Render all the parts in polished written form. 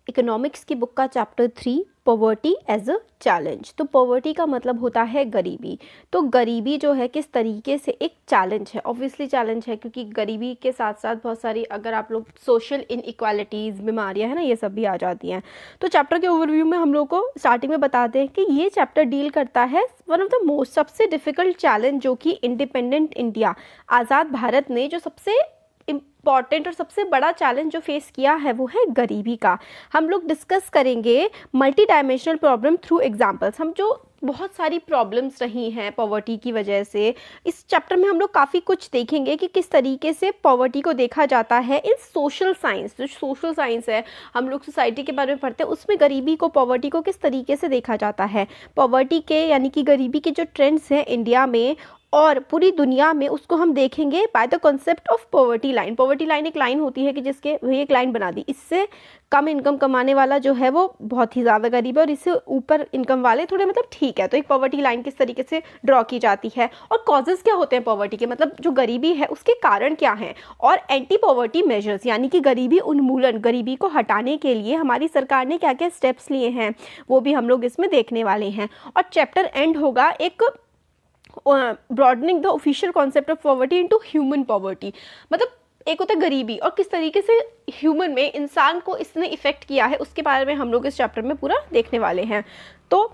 Economics की book का chapter 3 poverty as a challenge. तो पॉवर्टी का मतलब होता है गरीबी। तो गरीबी जो है किस तरीके से एक चैलेंज है, ऑब्वियसली चैलेंज है, क्योंकि गरीबी के साथ साथ बहुत सारी, अगर आप लोग सोशल इनइक्वालिटीज़, बीमारियां है ना, ये सब भी आ जाती हैं। तो चैप्टर के ओवरव्यू में हम लोग को स्टार्टिंग में बताते हैं कि ये चैप्टर डील करता है वन ऑफ द मोस्ट, सबसे डिफिकल्ट चैलेंज जो कि इंडिपेंडेंट इंडिया, आज़ाद भारत ने जो सबसे इम्पॉर्टेंट और सबसे बड़ा चैलेंज जो फेस किया है वो है गरीबी का। हम लोग डिस्कस करेंगे multi dimensional problem through examples. हम जो बहुत सारी प्रॉब्लम्स रही हैं पॉवर्टी की वजह से, इस चैप्टर में हम लोग काफ़ी कुछ देखेंगे कि किस तरीके से पॉवर्टी को देखा जाता है इन सोशल साइंस। जो सोशल साइंस है, हम लोग सोसाइटी के बारे में पढ़ते हैं, उसमें गरीबी को, पॉवर्टी को किस तरीके से देखा जाता है। पॉवर्टी के यानी कि गरीबी के जो ट्रेंड्स हैं इंडिया में और पूरी दुनिया में, उसको हम देखेंगे by the concept of poverty line. Poverty line एक लाइन होती है कि जिसके वही एक लाइन बना दी, इससे कम इनकम कमाने वाला जो है वो बहुत ही ज़्यादा गरीब है और इससे ऊपर इनकम वाले थोड़े मतलब ठीक है। तो एक पॉवर्टी लाइन किस तरीके से ड्रॉ की जाती है और कॉजेज़ क्या होते हैं पॉवर्टी के, मतलब जो गरीबी है उसके कारण क्या हैं, और एंटी पॉवर्टी मेजर्स यानी कि गरीबी उन्मूलन, गरीबी को हटाने के लिए हमारी सरकार ने क्या क्या स्टेप्स लिए हैं, वो भी हम लोग इसमें देखने वाले हैं। और चैप्टर एंड होगा एक broadening the official concept of poverty into human poverty. मतलब एक होता है गरीबी और किस तरीके से ह्यूमन में, इंसान को इसने इफेक्ट किया है, उसके बारे में हम लोग इस चैप्टर में पूरा देखने वाले हैं। तो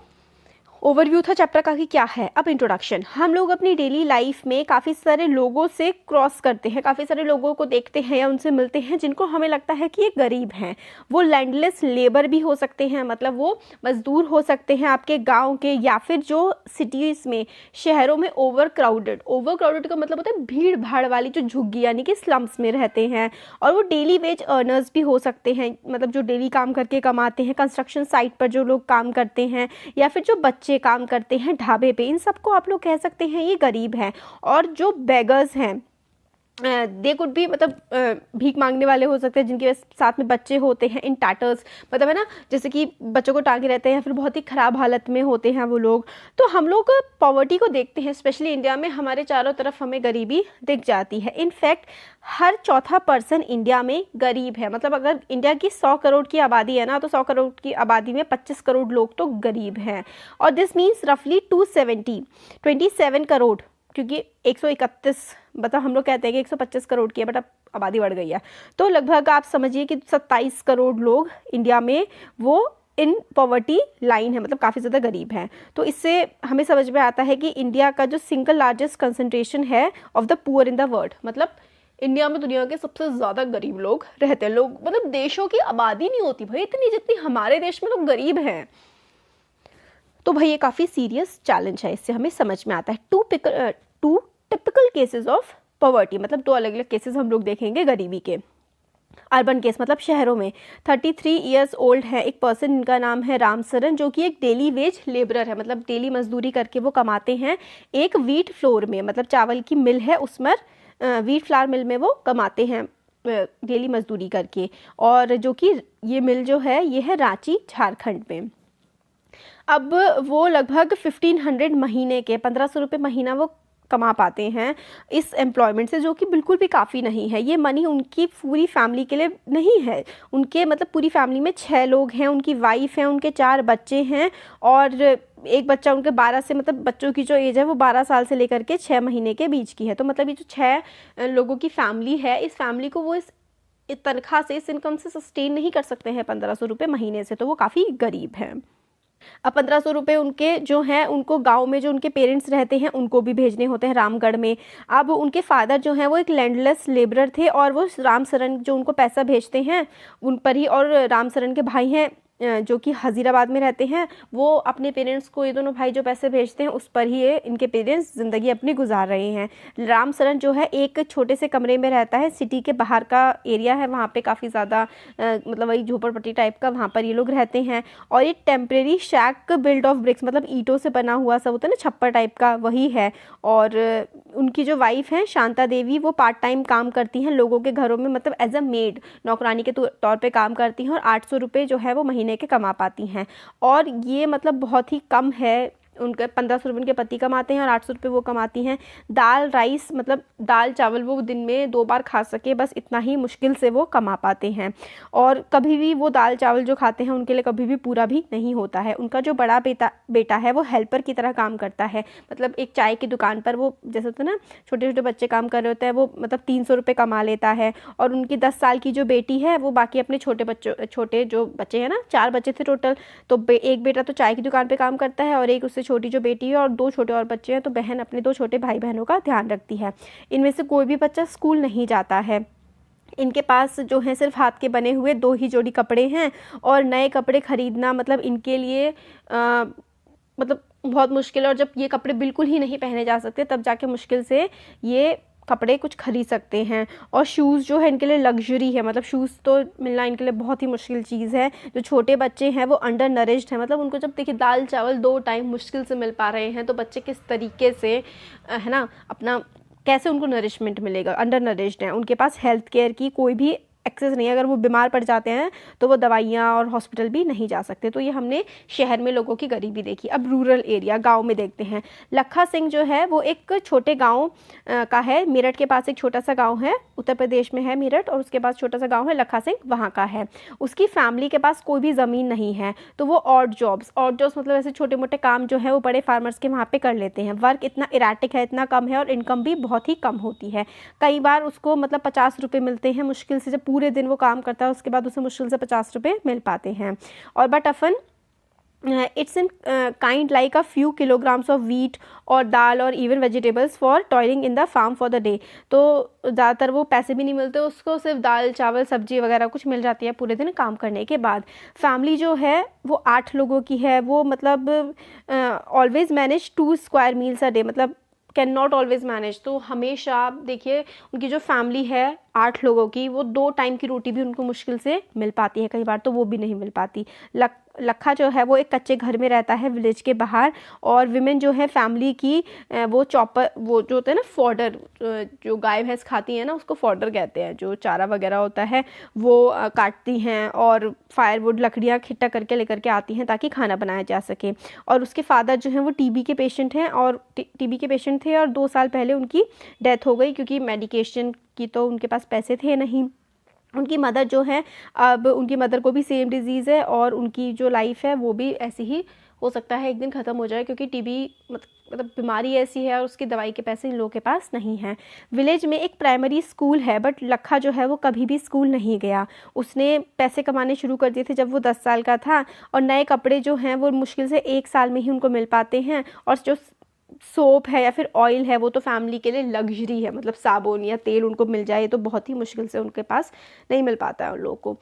ओवरव्यू था चैप्टर का कि क्या है। अब इंट्रोडक्शन। हम लोग अपनी डेली लाइफ में काफ़ी सारे लोगों से क्रॉस करते हैं, काफ़ी सारे लोगों को देखते हैं या उनसे मिलते हैं जिनको हमें लगता है कि ये गरीब हैं। वो लैंडलेस लेबर भी हो सकते हैं, मतलब वो मजदूर हो सकते हैं आपके गांव के, या फिर जो सिटीज़ में, शहरों में ओवर क्राउडेड का मतलब होता है भीड़ भाड़ वाली जो झुग्गी यानी कि स्लम्स में रहते हैं। और वो डेली वेज अर्नर्स भी हो सकते हैं, मतलब जो डेली काम करके कमाते हैं, कंस्ट्रक्शन साइट पर जो लोग काम करते हैं, या फिर जो बच्चे काम करते हैं ढाबे पे, इन सबको आप लोग कह सकते हैं ये गरीब हैं। और जो बेगर्स हैं, दे कुड भी, मतलब भीख मांगने वाले हो सकते हैं जिनके साथ में बच्चे होते हैं इन टैटर्स, मतलब है ना, जैसे कि बच्चों को टांगे रहते हैं, फिर बहुत ही ख़राब हालत में होते हैं वो लोग। तो हम लोग पॉवर्टी को देखते हैं, स्पेशली इंडिया में हमारे चारों तरफ हमें गरीबी दिख जाती है। इनफैक्ट हर चौथा पर्सन इंडिया में गरीब है। मतलब अगर इंडिया की 100 करोड़ की आबादी है ना, तो 100 करोड़ की आबादी में 25 करोड़ लोग तो गरीब हैं। और दिस मीन्स रफली 27 करोड़, क्योंकि 131, मतलब हम लोग कहते हैं कि 125 करोड़ की है, बट अब आबादी बढ़ गई है, तो लगभग आप समझिए कि 27 करोड़ लोग इंडिया में वो इन पॉवर्टी लाइन है, मतलब काफ़ी ज़्यादा गरीब हैं। तो इससे हमें समझ में आता है कि इंडिया का जो सिंगल लार्जेस्ट कंसंट्रेशन है of the poor in the world, मतलब इंडिया में दुनिया के सबसे ज़्यादा गरीब लोग रहते हैं। लोग, मतलब देशों की आबादी नहीं होती भाई इतनी जितनी हमारे देश में लोग गरीब हैं। तो भाई ये काफ़ी सीरियस चैलेंज है, इससे हमें समझ में आता है। Two typical cases of poverty, मतलब 2 अलग अलग केसेस हम लोग देखेंगे गरीबी के। अर्बन केस, मतलब शहरों में 33 ईयर्स ओल्ड है एक पर्सन, इनका नाम है रामसरन, जो कि एक डेली वेज लेबरर है, मतलब डेली मजदूरी करके वो कमाते हैं एक व्हीट फ्लोर में, मतलब चावल की मिल है उसमें, व्हीट फ्लावर मिल में वो कमाते हैं डेली मजदूरी करके। और जो कि ये मिल जो है ये है रांची, झारखंड में। अब वो लगभग 1500 महीने के 1500 रुपये महीना वो कमा पाते हैं इस एम्प्लॉयमेंट से, जो कि बिल्कुल भी काफ़ी नहीं है। ये मनी उनकी पूरी फैमिली के लिए नहीं है। उनके, मतलब पूरी फैमिली में 6 लोग हैं, उनकी वाइफ है, उनके 4 बच्चे हैं, और एक बच्चा उनके 12 से, मतलब बच्चों की जो एज है वो 12 साल से लेकर के 6 महीने के बीच की है। तो मतलब ये जो 6 लोगों की फैमिली है, इस फैमिली को वो इस तनख्वाह से, इस इनकम से सस्टेन नहीं कर सकते हैं 1500 रुपये महीने से, तो वो काफ़ी गरीब हैं। अब 1500 रुपये उनके जो हैं, उनको गांव में जो उनके पेरेंट्स रहते हैं उनको भी भेजने होते हैं रामगढ़ में। अब उनके फादर जो हैं वो एक लैंडलेस लेबरर थे, और वो रामसरन जो उनको पैसा भेजते हैं उन पर ही, और रामसरन के भाई हैं जो कि हज़ीराबाद में रहते हैं, वो अपने पेरेंट्स को, ये दोनों भाई जो पैसे भेजते हैं उस पर ही ये इनके पेरेंट्स ज़िंदगी अपनी गुजार रहे हैं। रामसरन जो है एक छोटे से कमरे में रहता है, सिटी के बाहर का एरिया है, वहाँ पे काफ़ी ज़्यादा मतलब वही झोपड़पट्टी टाइप का, वहाँ पर ये लोग रहते हैं। और ये temporary shack build of bricks, मतलब ईंटों से बना हुआ सब होता है ना, छप्पर टाइप का, वही है। और उनकी जो वाइफ हैं शांता देवी, वो पार्ट टाइम काम करती हैं लोगों के घरों में, मतलब एज अ मेड, नौकरानी के तौर पे काम करती हैं, और 800 रुपये जो है वो महीने के कमा पाती हैं। और ये मतलब बहुत ही कम है उनके 1500 रुपये उनके पति कमाते हैं और 800 रुपये वो कमाती हैं। दाल राइस मतलब दाल चावल वो दिन में 2 बार खा सके, बस इतना ही मुश्किल से वो कमा पाते हैं। और कभी भी वो दाल चावल जो खाते हैं उनके लिए कभी भी पूरा भी नहीं होता है। उनका जो बड़ा बेटा है वो हेल्पर की तरह काम करता है, मतलब एक चाय की दुकान पर वो, जैसे होता है ना छोटे छोटे बच्चे काम कर रहे होते हैं, वो मतलब 300 रुपये कमा लेता है। और उनकी 10 साल की जो बेटी है वो बाकी अपने छोटे जो बच्चे हैं ना, 4 बच्चे थे टोटल, तो एक बेटा तो चाय की दुकान पे काम करता है और एक उससे छोटी जो बेटी है और 2 छोटे और बच्चे हैं, तो बहन अपने 2 छोटे भाई बहनों का ध्यान रखती है। इनमें से कोई भी बच्चा स्कूल नहीं जाता है। इनके पास जो है सिर्फ हाथ के बने हुए 2 ही जोड़ी कपड़े हैं और नए कपड़े खरीदना मतलब इनके लिए मतलब बहुत मुश्किल है। और जब ये कपड़े बिल्कुल ही नहीं पहने जा सकते तब जाके मुश्किल से ये कपड़े कुछ खरीद सकते हैं। और शूज़ जो है इनके लिए लग्जरी है, मतलब शूज़ तो मिलना इनके लिए बहुत ही मुश्किल चीज़ है। जो छोटे बच्चे हैं वो अंडर नरिश्ड हैं, मतलब उनको जब देखिए दाल चावल 2 टाइम मुश्किल से मिल पा रहे हैं तो बच्चे किस तरीके से है ना अपना कैसे उनको नरिशमेंट मिलेगा, अंडर नरिश्ड हैं। उनके पास हेल्थ केयर की कोई भी एक्सेस नहीं है, अगर वो बीमार पड़ जाते हैं तो वो दवाइयाँ और हॉस्पिटल भी नहीं जा सकते। तो ये हमने शहर में लोगों की गरीबी देखी। अब रूरल एरिया गांव में देखते हैं। लखा सिंह जो है वो एक छोटे गांव का है, मेरठ के पास एक छोटा सा गांव है, उत्तर प्रदेश में है मेरठ, और उसके पास छोटा सा गांव है लखा सिंह, वहाँ का है। उसकी फैमिली के पास कोई भी ज़मीन नहीं है, तो वो ऑड जॉब्स मतलब ऐसे छोटे मोटे काम जो है वो बड़े फार्मर्स के वहाँ पर कर लेते हैं। वर्क इतना इराटिक है, इतना कम है और इनकम भी बहुत ही कम होती है। कई बार उसको मतलब 50 रुपये मिलते हैं मुश्किल से, जब पूरे दिन वो काम करता है उसके बाद उसे मुश्किल से 50 रुपये मिल पाते हैं। और but often it's in kind like a few kilograms of wheat और दाल और even vegetables for toiling in the farm for the day. तो ज़्यादातर वो पैसे भी नहीं मिलते उसको, सिर्फ दाल चावल सब्जी वगैरह कुछ मिल जाती है पूरे दिन काम करने के बाद। फैमिली जो है वो 8 लोगों की है। वो मतलब always manage 2 square meals a day, मतलब कैन नॉट ऑलवेज मैनेज। तो हमेशा आप देखिए उनकी जो फैमिली है 8 लोगों की, वो 2 टाइम की रोटी भी उनको मुश्किल से मिल पाती है, कई बार तो वो भी नहीं मिल पाती। लखा जो है वो एक कच्चे घर में रहता है विलेज के बाहर। और विमेन जो है फैमिली की वो चॉपर, वो जो होता है ना फॉडर, जो गाय भैंस खाती है ना उसको फॉडर कहते हैं, जो चारा वगैरह होता है वो काटती हैं और फायरवुड लकड़ियाँ इकट्ठा करके लेकर के आती हैं ताकि खाना बनाया जा सके। और उसके फादर जो हैं वो टीबी के पेशेंट हैं और टीबी के पेशेंट थे और 2 साल पहले उनकी डेथ हो गई क्योंकि मेडिकेशन की तो उनके पास पैसे थे नहीं। उनकी मदर जो है, अब उनकी मदर को भी सेम डिज़ीज़ है और उनकी जो लाइफ है वो भी ऐसी ही हो सकता है एक दिन ख़त्म हो जाए, क्योंकि टीबी मतलब बीमारी ऐसी है और उसकी दवाई के पैसे इन लोगों के पास नहीं हैं। विलेज में एक प्राइमरी स्कूल है बट लखा जो है वो कभी भी स्कूल नहीं गया। उसने पैसे कमाने शुरू कर दिए थे जब वो 10 साल का था और नए कपड़े जो हैं वो मुश्किल से 1 साल में ही उनको मिल पाते हैं। और जो सोप है या फिर ऑयल है वो तो फैमिली के लिए लग्जरी है, मतलब साबुन या तेल उनको मिल जाए तो बहुत ही मुश्किल से उनके पास नहीं मिल पाता है उन लोगों को।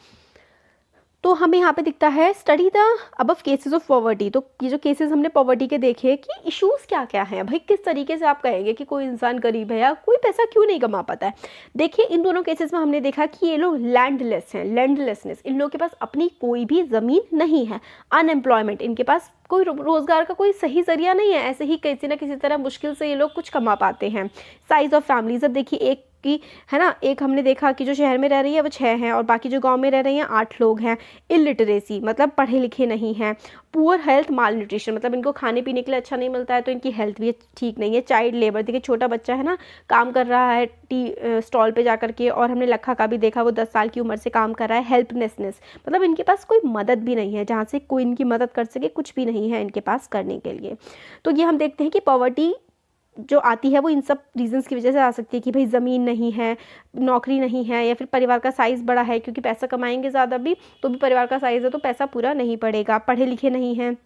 तो हमें यहाँ पे दिखता है study the above cases of poverty. तो ये जो केसेस हमने पॉवर्टी के देखे कि इश्यूज़ क्या क्या हैं, भाई किस तरीके से आप कहेंगे कि कोई इंसान गरीब है या कोई पैसा क्यों नहीं कमा पाता है। देखिए इन दोनों केसेस में हमने देखा कि ये लोग लैंडलेस हैं, लैंडलेसनेस, इन लोगों के पास अपनी कोई भी ज़मीन नहीं है। अनएम्प्लॉयमेंट, इनके पास कोई रोज़गार का कोई सही ज़रिया नहीं है, ऐसे ही किसी ना किसी तरह मुश्किल से ये लोग कुछ कमा पाते हैं। साइज़ ऑफ फैमिलीज, अब देखिए एक की है ना, एक हमने देखा कि जो शहर में रह रही है वो 6 हैं और बाकी जो गांव में रह रही हैं 8 लोग हैं। इलिटरेसी मतलब पढ़े लिखे नहीं हैं। पुअर हेल्थ, माल न्यूट्रिशन, मतलब इनको खाने पीने के लिए अच्छा नहीं मिलता है तो इनकी हेल्थ भी ठीक नहीं है। चाइल्ड लेबर, देखिए छोटा बच्चा है ना काम कर रहा है टी स्टॉल पे जा करके, और हमने लखा का भी देखा वो 10 साल की उम्र से काम कर रहा है। हेल्पलेसनेस, मतलब इनके पास कोई मदद भी नहीं है, जहाँ से कोई इनकी मदद कर सके कुछ भी नहीं है इनके पास करने के लिए। तो ये हम देखते हैं कि पॉवर्टी जो आती है वो इन सब रीजंस की वजह से आ सकती है कि भाई ज़मीन नहीं है, नौकरी नहीं है, या फिर परिवार का साइज़ बड़ा है, क्योंकि पैसा कमाएंगे ज़्यादा भी तो भी परिवार का साइज़ है तो पैसा पूरा नहीं पड़ेगा। पढ़े लिखे नहीं हैं,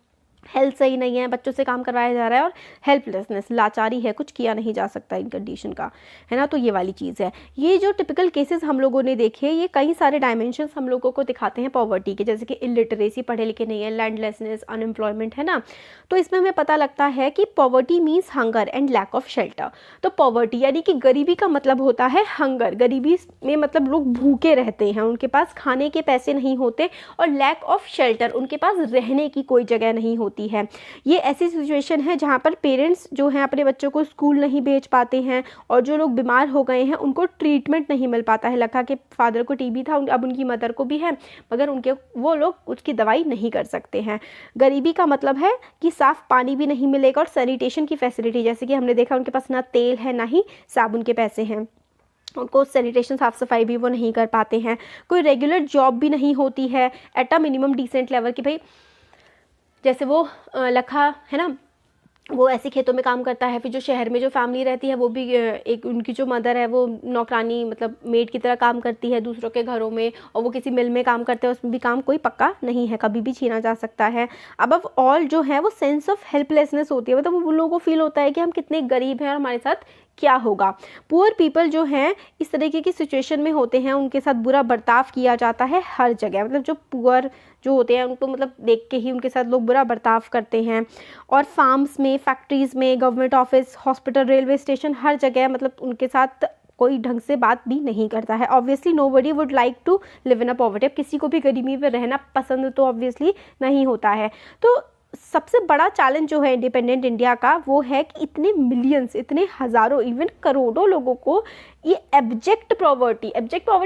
हेल्थ सही नहीं है, बच्चों से काम करवाया जा रहा है, और हेल्पलेसनेस, लाचारी है, कुछ किया नहीं जा सकता इन कंडीशन का, है ना। तो ये वाली चीज़ है। ये जो टिपिकल केसेस हम लोगों ने देखे, ये कई सारे डायमेंशंस हम लोगों को दिखाते हैं पॉवर्टी के, जैसे कि इलिटरेसी, पढ़े लिखे नहीं है, लैंडलेसनेस, अनएम्प्लॉयमेंट, है ना। तो इसमें हमें पता लगता है कि poverty means hunger and lack of shelter. तो पॉवर्टी यानी कि गरीबी का मतलब होता है हंगर, गरीबी में मतलब लोग भूखे रहते हैं, उनके पास खाने के पैसे नहीं होते, और लैक ऑफ शेल्टर, उनके पास रहने की कोई जगह नहीं होती होती है। ये ऐसी सिचुएशन है जहाँ पर पेरेंट्स जो हैं अपने बच्चों को स्कूल नहीं भेज पाते हैं, और जो लोग बीमार हो गए हैं उनको ट्रीटमेंट नहीं मिल पाता है। लखा के फादर को टीबी था, अब उनकी मदर को भी है, मगर वो लोग उसकी दवाई नहीं कर सकते हैं। गरीबी का मतलब है कि साफ़ पानी भी नहीं मिलेगा, और सैनिटेशन की फैसिलिटी, जैसे कि हमने देखा उनके पास ना तेल है ना ही साबुन के पैसे हैं, उनको सैनिटेशन साफ़ सफाई भी वो नहीं कर पाते हैं। कोई रेगुलर जॉब भी नहीं होती है at a minimum decent level की, भाई जैसे वो लखा है ना, वो ऐसे खेतों में काम करता है, फिर जो शहर में जो फैमिली रहती है वो भी एक उनकी जो मदर है वो नौकरानी मतलब मेड की तरह काम करती है दूसरों के घरों में, और वो किसी मिल में काम करते हैं, उसमें भी काम कोई पक्का नहीं है, कभी भी छीना जा सकता है। अब ऑल जो है वो सेंस ऑफ हेल्पलेसनेस होती है, मतलब उन लोगों को फील होता है कि हम कितने गरीब हैं और हमारे साथ क्या होगा। पुअर पीपल जो हैं इस तरीके की सिचुएशन में होते हैं, उनके साथ बुरा बर्ताव किया जाता है हर जगह, मतलब जो पुअर जो होते हैं उनको मतलब देख के ही उनके साथ लोग बुरा बर्ताव करते हैं। और फार्म्स में, फैक्ट्रीज़ में, government office, hospital, railway station, हर जगह मतलब उनके साथ कोई ढंग से बात भी नहीं करता है। Obviously nobody would like to live in a poverty, अब किसी को भी गरीबी में रहना पसंद तो ऑब्वियसली नहीं होता है। तो सबसे बड़ा चैलेंज जो है इंडिपेंडेंट इंडिया का वो है कि इतने मिलियंस, इतने हज़ारों, इवन करोड़ों लोगों को ये एब्जेक्ट पॉवर्टी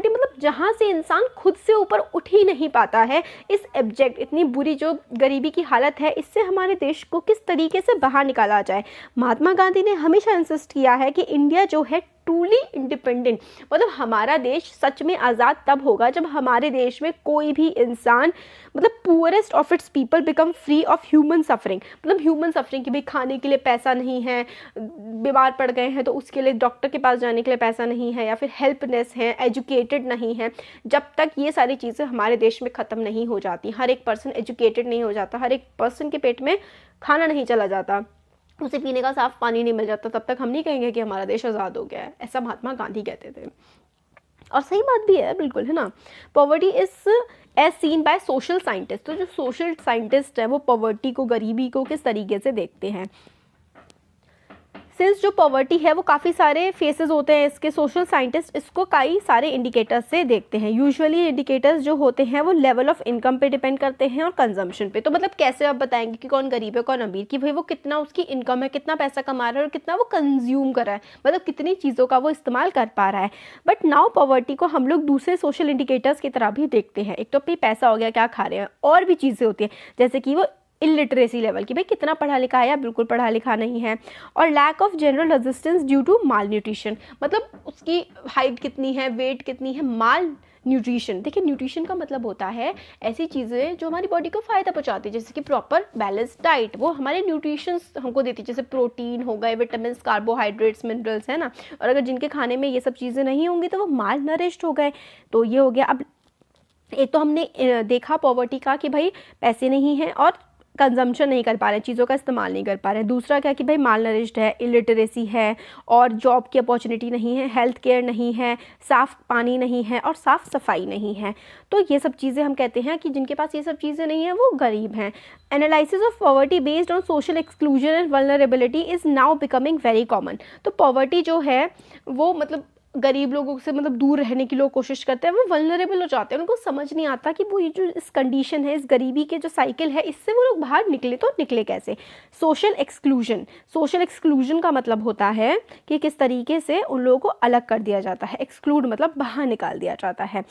मतलब जहाँ से इंसान खुद से ऊपर उठ ही नहीं पाता है, इस एब्जेक्ट इतनी बुरी जो गरीबी की हालत है, इससे हमारे देश को किस तरीके से बाहर निकाला जाए। महात्मा गांधी ने हमेशा इंसिस्ट किया है कि इंडिया जो है ट्रूली इंडिपेंडेंट, मतलब हमारा देश सच में आज़ाद तब होगा जब हमारे देश में कोई भी इंसान मतलब poorest of its people become free of human suffering, मतलब ह्यूमन सफरिंग कि भाई खाने के लिए पैसा नहीं है, बीमार पड़ गए हैं तो उसके लिए डॉक्टर के पास जाने के लिए पैसा नहीं है, या फिर हेल्पलेस है, एजुकेटेड नहीं है। जब तक ये सारी चीज़ें हमारे देश में ख़त्म नहीं हो जाती, हर एक पर्सन एजुकेटेड नहीं हो जाता, हर एक पर्सन के पेट में खाना नहीं चला जाता, उसे पीने का साफ पानी नहीं मिल जाता, तब तक हम नहीं कहेंगे कि हमारा देश आज़ाद हो गया है। ऐसा महात्मा गांधी कहते थे, और सही बात भी है, बिल्कुल, है ना। Poverty is as seen by social scientist, तो जो सोशल साइंटिस्ट है वो पॉवर्टी को, गरीबी को किस तरीके से देखते हैं। सिंस जो पॉवर्टी है वो काफ़ी सारे फेसेस होते हैं इसके, सोशल साइंटिस्ट इसको कई सारे इंडिकेटर्स से देखते हैं। यूजुअली इंडिकेटर्स जो होते हैं वो लेवल ऑफ इनकम पे डिपेंड करते हैं और कंजम्पशन पे। तो मतलब कैसे आप बताएंगे कि कौन गरीब है कौन अमीर, कि भाई वो कितना उसकी इनकम है, कितना पैसा कमा रहा है और कितना वो कंज्यूम कर रहा है, मतलब कितनी चीज़ों का वो इस्तेमाल कर पा रहा है। बट नाउ पॉवर्टी को हम लोग दूसरे सोशल इंडिकेटर्स की तरह भी देखते हैं। एक तो अपनी पैसा हो गया, क्या खा रहे हैं, और भी चीज़ें होती हैं जैसे कि वो इलिटरेसी लेवल की, भाई कितना पढ़ा लिखा है या बिल्कुल पढ़ा लिखा नहीं है, और lack of general resistance due to malnutrition, मतलब उसकी हाइट कितनी है, वेट कितनी है। माल न्यूट्रिशन, देखिए न्यूट्रिशन का मतलब होता है ऐसी चीज़ें जो हमारी बॉडी को फ़ायदा पहुंचाती है, जैसे कि प्रॉपर बैलेंस डाइट, वो हमारे न्यूट्रिशंस हमको देती है, जैसे प्रोटीन हो गए, विटामिन, कार्बोहाइड्रेट्स, मिनरल्स, है ना। और अगर जिनके खाने में ये सब चीज़ें नहीं होंगी तो वो माल नरिश्ड हो गए। तो ये हो गया। अब एक तो हमने देखा पॉवर्टी का कि भाई पैसे नहीं हैं और कंजम्पशन नहीं कर पा रहे हैं, चीज़ों का इस्तेमाल नहीं कर पा रहे हैं। दूसरा क्या कि भाई माल नरिश्ड है, इलिटरेसी है, और जॉब की अपॉर्चुनिटी नहीं है, हेल्थ केयर नहीं है, साफ़ पानी नहीं है, और साफ़ सफाई नहीं है। तो ये सब चीज़ें हम कहते हैं कि जिनके पास ये सब चीज़ें नहीं हैं वो गरीब हैं। Analysis of poverty based on social exclusion and vulnerability is now becoming very common. तो पॉवर्टी जो है वो मतलब गरीब लोगों से मतलब दूर रहने की लोग कोशिश करते हैं, वो वल्नरेबल हो जाते हैं, उनको समझ नहीं आता कि वो ये जो इस कंडीशन है, इस गरीबी के जो साइकिल है, इससे वो लोग बाहर निकले तो निकले कैसे। सोशल एक्सक्लूजन का मतलब होता है कि किस तरीके से उन लोगों को अलग कर दिया जाता है। एक्सक्लूड मतलब बाहर निकाल दिया जाता है।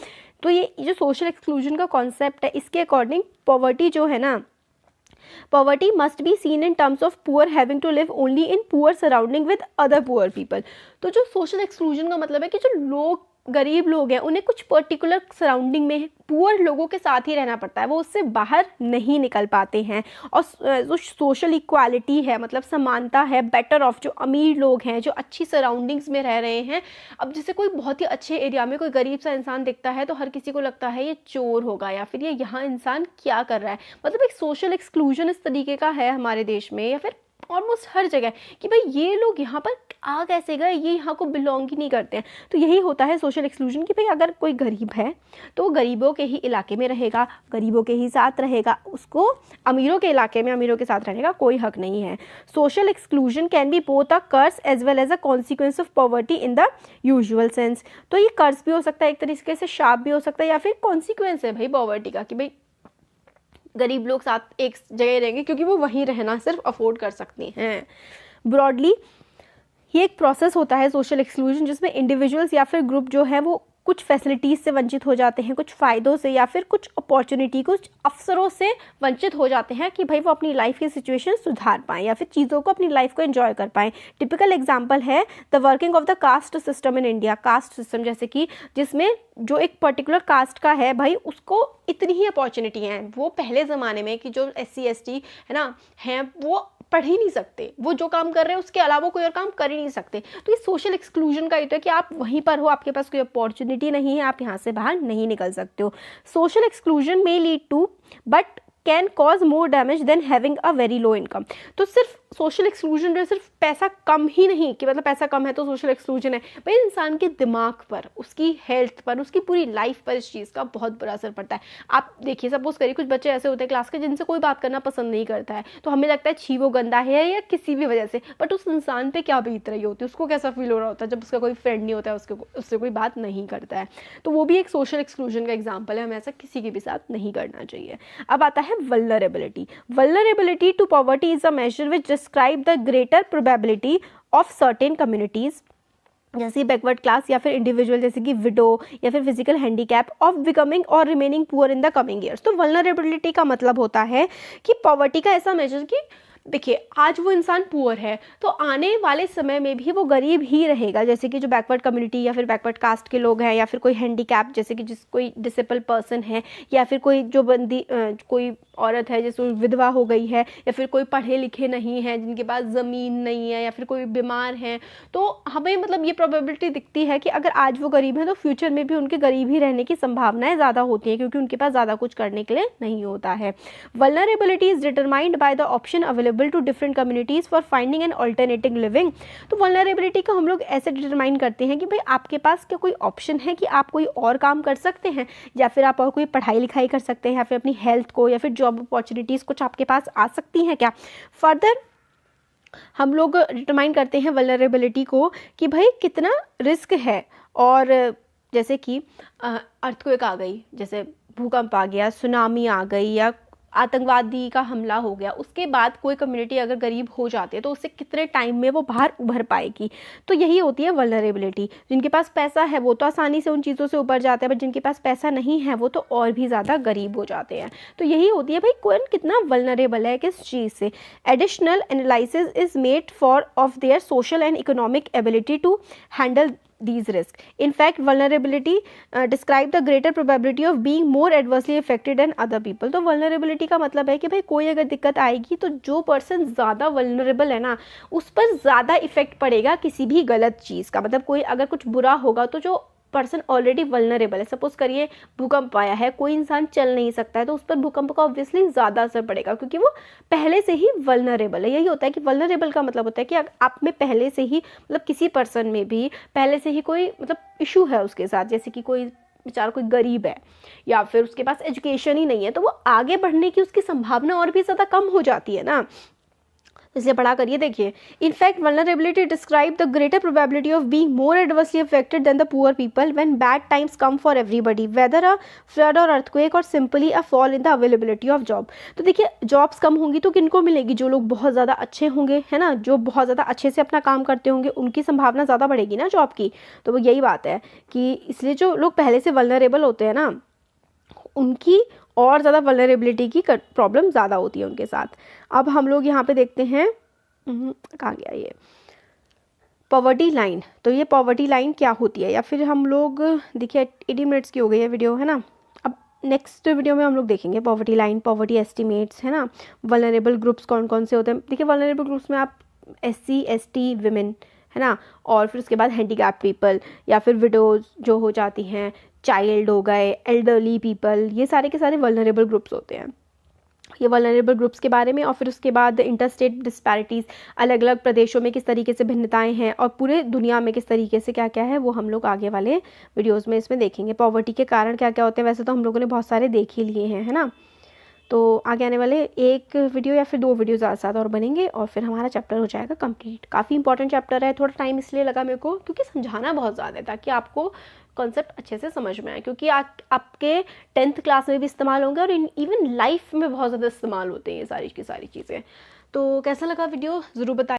तो ये जो सोशल एक्सक्लूजन का कॉन्सेप्ट है, इसके अकॉर्डिंग पॉवर्टी जो है ना, poverty must be seen in terms of poor having to live only in poor surrounding with other poor people। तो जो सोशल एक्सक्लूजन का मतलब है कि जो लोग गरीब लोग हैं उन्हें कुछ पर्टिकुलर सराउंडिंग में पुअर लोगों के साथ ही रहना पड़ता है, वो उससे बाहर नहीं निकल पाते हैं। और जो सोशल इक्वालिटी है, मतलब समानता है, बेटर ऑफ, जो अमीर लोग हैं जो अच्छी सराउंडिंग्स में रह रहे हैं। अब जैसे कोई बहुत ही अच्छे एरिया में कोई गरीब सा इंसान दिखता है तो हर किसी को लगता है ये चोर होगा या फिर ये यहाँ इंसान क्या कर रहा है। मतलब एक सोशल एक्सक्लूजन इस तरीके का है हमारे देश में या फिर ऑलमोस्ट हर जगह कि भाई ये लोग यहाँ पर आ कैसे गए, ये यहाँ को बिलोंग ही नहीं करते हैं। तो यही होता है सोशल एक्सक्लूजन कि भाई अगर कोई गरीब है तो वो गरीबों के ही इलाके में रहेगा, गरीबों के ही साथ रहेगा, उसको अमीरों के इलाके में अमीरों के साथ रहने का कोई हक नहीं है। Social exclusion can be both a curse as well as a consequence of poverty in the usual sense. तो ये कर्स भी हो सकता है, एक तरीके से शाप भी हो सकता है, या फिर कॉन्सिक्वेंस है भाई पॉवर्टी का कि भाई गरीब लोग साथ एक जगह रहेंगे क्योंकि वो वहीं रहना सिर्फ अफोर्ड कर सकते हैं। ब्रॉडली ये एक प्रोसेस होता है सोशल एक्सक्लूजन, जिसमें इंडिविजुअल्स या फिर ग्रुप जो है वो कुछ फैसिलिटीज़ से वंचित हो जाते हैं, कुछ फ़ायदों से या फिर कुछ अपॉर्चुनिटी, कुछ अवसरों से वंचित हो जाते हैं कि भाई वो अपनी लाइफ की सिचुएशन सुधार पाएँ या फिर चीज़ों को, अपनी लाइफ को एंजॉय कर पाएँ। टिपिकल एग्जांपल है the working of the caste system in India. Caste system जैसे कि जिसमें जो एक पर्टिकुलर कास्ट का है भाई उसको इतनी ही अपॉर्चुनिटी हैं। वो पहले ज़माने में कि जो SC ST है ना हैं वो पढ़ ही नहीं सकते, वो जो काम कर रहे हैं उसके अलावा कोई और काम कर ही नहीं सकते। तो ये सोशल एक्सक्लूजन का ये तो है कि आप वहीं पर हो, आपके पास कोई अपॉर्चुनिटी नहीं है, आप यहाँ से बाहर नहीं निकल सकते हो। Social exclusion may lead to but can cause more damage than having a very low income. तो सिर्फ सोशल एक्सक्लूजन जो सिर्फ पैसा कम ही नहीं कि मतलब पैसा कम है तो सोशल एक्सक्लूजन है, भाई इंसान के दिमाग पर, उसकी हेल्थ पर, उसकी पूरी लाइफ पर इस चीज़ का बहुत बड़ा असर पड़ता है। आप देखिए, सपोज करिए कुछ बच्चे ऐसे होते हैं क्लास के जिनसे कोई बात करना पसंद नहीं करता है, तो हमें लगता है छी वो गंदा है या किसी भी वजह से, बट उस इंसान पे क्या बीत रही होती है, उसको कैसा फील हो रहा होता है जब उसका कोई फ्रेंड नहीं होता है, उससे कोई बात नहीं करता है। तो वो भी एक सोशल एक्सक्लूजन का एग्जाम्पल है, हमें ऐसा किसी के भी साथ नहीं करना चाहिए। अब आता है vulnerability. Vulnerability to poverty is a measure which describe the greater probability of certain communities जैसे बैकवर्ड क्लास या फिर इंडिविजुअल जैसे कि विडो या फिर फिजिकल हैंडीकैप ऑफ बिकमिंग और remaining poor in the coming years. तो वल्नरेबिलिटी का मतलब होता है कि पॉवर्टी का ऐसा मेजर कि देखिए आज वो इंसान पुअर है तो आने वाले समय में भी वो गरीब ही रहेगा। जैसे कि जो बैकवर्ड कम्युनिटी या फिर बैकवर्ड कास्ट के लोग हैं या फिर कोई हैंडीकैप जैसे कि कोई डिसेबल पर्सन है या फिर कोई जो कोई औरत है जैसे विधवा हो गई है या फिर कोई पढ़े लिखे नहीं है जिनके पास ज़मीन नहीं है या फिर कोई बीमार है, तो हमें मतलब ये प्रोबेबिलिटी दिखती है कि अगर आज वो गरीब है तो फ्यूचर में भी उनके गरीब ही रहने की संभावनाएं ज़्यादा होती हैं क्योंकि उनके पास ज़्यादा कुछ करने के लिए नहीं होता है। Vulnerability is determined by the option available to different communities for finding an alternative living. तो वल्नरेबिलिटी को हम लोग ऐसे डिटरमाइन करते हैं कि भाई आपके पास क्या कोई ऑप्शन है कि आप कोई और काम कर सकते हैं या फिर आप और कोई पढ़ाई लिखाई कर सकते हैं या फिर अपनी हेल्थ को या फिर जॉब अपॉर्चुनिटीज़ कुछ आपके पास आ सकती हैं क्या। फर्दर हम लोग डिटरमाइन करते हैं वल्नरेबिलिटी को कि भाई कितना रिस्क है, और जैसे कि अर्थक्वेक आ गई, जैसे भूकंप आ गया, सुनामी आ गई या आतंकवादी का हमला हो गया, उसके बाद कोई कम्युनिटी अगर गरीब हो जाती है तो उससे कितने टाइम में वो बाहर उभर पाएगी। तो यही होती है वल्नरेबिलिटी। जिनके पास पैसा है वो तो आसानी से उन चीज़ों से उभर जाते हैं, बट जिनके पास पैसा नहीं है वो तो और भी ज़्यादा गरीब हो जाते हैं। तो यही होती है भाई कौन कितना वल्नरेबल है किस चीज़ से। Additional analysis is made for of their social and economic ability to handle these risks. In fact, vulnerability describe the greater probability of being more adversely affected than other people. तो vulnerability का मतलब है कि भाई कोई अगर दिक्कत आएगी तो जो पर्सन ज़्यादा vulnerable है ना उस पर ज़्यादा इफेक्ट पड़ेगा किसी भी गलत चीज़ का। मतलब कोई अगर कुछ बुरा होगा तो जो पर्सन ऑलरेडी वल्नरेबल है, सपोज करिए भूकंप आया है, कोई इंसान चल नहीं सकता है तो उस पर भूकंप का ऑब्वियसली ज़्यादा असर पड़ेगा क्योंकि वो पहले से ही वल्नरेबल है। यही होता है कि वल्नरेबल का मतलब होता है कि आप में पहले से ही मतलब किसी पर्सन में भी पहले से ही कोई मतलब इशू है उसके साथ, जैसे कि कोई बेचारा कोई गरीब है या फिर उसके पास एजुकेशन ही नहीं है तो वो आगे बढ़ने की उसकी संभावना और भी ज़्यादा कम हो जाती है ना। इसलिए पढ़ा करिए। देखिए, in fact vulnerability describe the greater probability of being more adversely affected than the poor people when bad times come for everybody whether a flood और अर्थक्वेक और simply a fall in the availability of job. तो देखिए jobs कम होंगी तो किनको मिलेगी, जो लोग बहुत ज़्यादा अच्छे होंगे, है ना, जो बहुत ज़्यादा अच्छे से अपना काम करते होंगे उनकी संभावना ज़्यादा बढ़ेगी ना जॉब की। तो वो यही बात है कि इसलिए जो लोग पहले से वल्नरेबल होते हैं ना उनकी और ज़्यादा वल्नरेबिलिटी की प्रॉब्लम ज़्यादा होती है उनके साथ। अब हम लोग यहाँ पे देखते हैं कहाँ गया ये पॉवर्टी लाइन। तो ये पॉवर्टी लाइन क्या होती है, या फिर हम लोग देखिए 80 मिनट्स की हो गई है वीडियो, है ना। अब नेक्स्ट वीडियो में हम लोग देखेंगे पॉवर्टी लाइन, पॉवर्टी एस्टिमेट्स, है ना, वल्नरेबल ग्रुप्स कौन कौन से होते हैं। देखिए वल्नरेबल ग्रुप्स में आप SC ST विमेन, है ना, और फिर उसके बाद हैंडीकैप पीपल या फिर विडोज जो हो जाती हैं, चाइल्ड हो गए, एल्डरली पीपल, ये सारे के सारे वल्नरेबल ग्रुप्स होते हैं। ये वल्नरेबल ग्रुप्स के बारे में, और फिर उसके बाद इंटरस्टेट डिस्पैरिटीज़, अलग अलग प्रदेशों में किस तरीके से भिन्नताएं हैं और पूरे दुनिया में किस तरीके से क्या क्या है वो हम लोग आगे वाले वीडियोज़ में इसमें देखेंगे। पॉवर्टी के कारण क्या क्या होते हैं वैसे तो हम लोगों ने बहुत सारे देख ही लिए हैं, है ना। तो आगे आने वाले एक वीडियो या फिर 2 वीडियो ज़्यादा साथ और बनेंगे और फिर हमारा चैप्टर हो जाएगा कंप्लीट। काफ़ी इंपॉर्टेंट चैप्टर है, थोड़ा टाइम इसलिए लगा मेरे को क्योंकि समझाना बहुत ज़्यादा है ताकि आपको कॉन्सेप्ट अच्छे से समझ में आए, क्योंकि आपके 10th क्लास में भी इस्तेमाल होंगे और इवन लाइफ में बहुत ज़्यादा इस्तेमाल होते हैं ये सारी की सारी चीज़ें। तो कैसा लगा वीडियो ज़रूर बताइए।